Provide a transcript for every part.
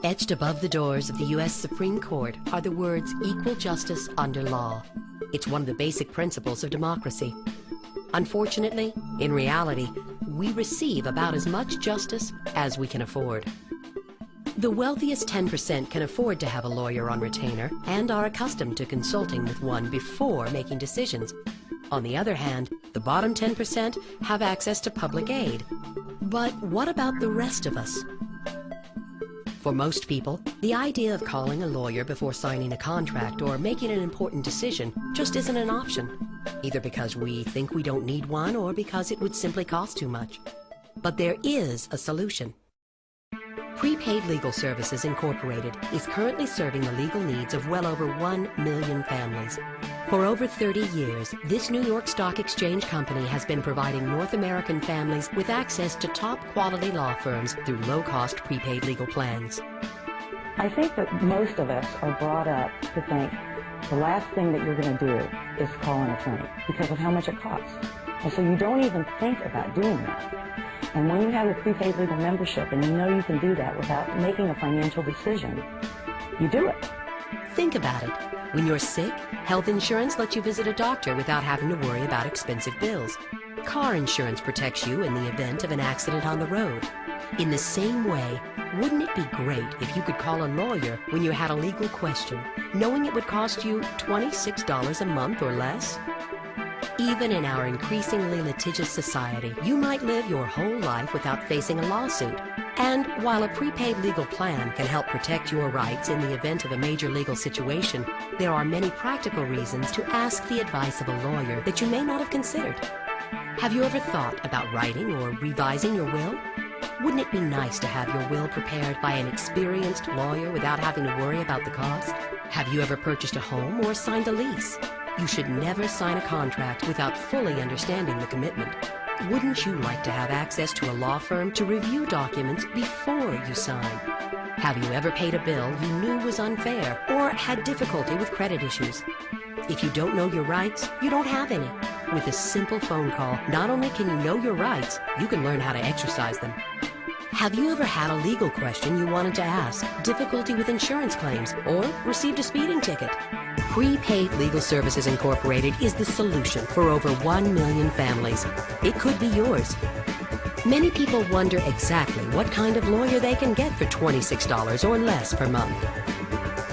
Etched above the doors of the U.S. Supreme Court are the words "equal justice under law." It's one of the basic principles of democracy. Unfortunately, in reality, we receive about as much justice as we can afford. The wealthiest 10% can afford to have a lawyer on retainer and are accustomed to consulting with one before making decisions. On the other hand, the bottom 10% have access to public aid. But what about the rest of us? For most people, the idea of calling a lawyer before signing a contract or making an important decision just isn't an option, either because we think we don't need one or because it would simply cost too much. But there is a solution. Prepaid Legal Services Incorporated is currently serving the legal needs of well over 1 million families. For over 30 years, this New York Stock Exchange company has been providing North American families with access to top-quality law firms through low-cost prepaid legal plans. I think that most of us are brought up to think the last thing that you're going to do is call an attorney because of how much it costs. And so you don't even think about doing that. And when you have a prepaid legal membership and you know you can do that without making a financial decision, you do it. Think about it. When you're sick, health insurance lets you visit a doctor without having to worry about expensive bills. Car insurance protects you in the event of an accident on the road. In the same way, wouldn't it be great if you could call a lawyer when you had a legal question, knowing it would cost you $26 a month or less? Even in our increasingly litigious society, you might live your whole life without facing a lawsuit. And while a prepaid legal plan can help protect your rights in the event of a major legal situation, there are many practical reasons to ask the advice of a lawyer that you may not have considered. Have you ever thought about writing or revising your will? Wouldn't it be nice to have your will prepared by an experienced lawyer without having to worry about the cost? Have you ever purchased a home or signed a lease? You should never sign a contract without fully understanding the commitment. Wouldn't you like to have access to a law firm to review documents before you sign? Have you ever paid a bill you knew was unfair or had difficulty with credit issues? If you don't know your rights, you don't have any. With a simple phone call, not only can you know your rights, you can learn how to exercise them. Have you ever had a legal question you wanted to ask, difficulty with insurance claims, or received a speeding ticket? Prepaid Legal Services Incorporated is the solution for over 1 million families. It could be yours. Many people wonder exactly what kind of lawyer they can get for $26 or less per month.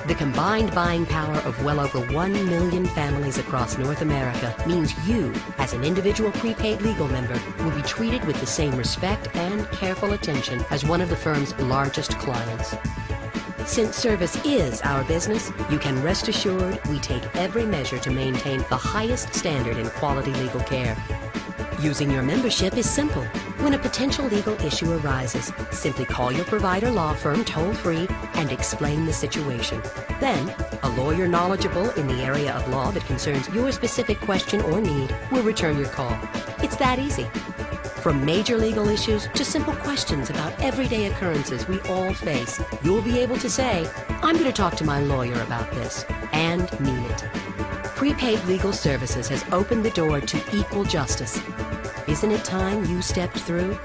The combined buying power of well over 1 million families across North America means you, as an individual prepaid legal member, will be treated with the same respect and careful attention as one of the firm's largest clients. Since service is our business, you can rest assured we take every measure to maintain the highest standard in quality legal care. Using your membership is simple. When a potential legal issue arises, simply call your provider law firm toll-free and explain the situation. Then, a lawyer knowledgeable in the area of law that concerns your specific question or need will return your call. It's that easy. From major legal issues to simple questions about everyday occurrences we all face, you'll be able to say, "I'm going to talk to my lawyer about this," and mean it. Prepaid Legal Services has opened the door to equal justice. Isn't it time you stepped through?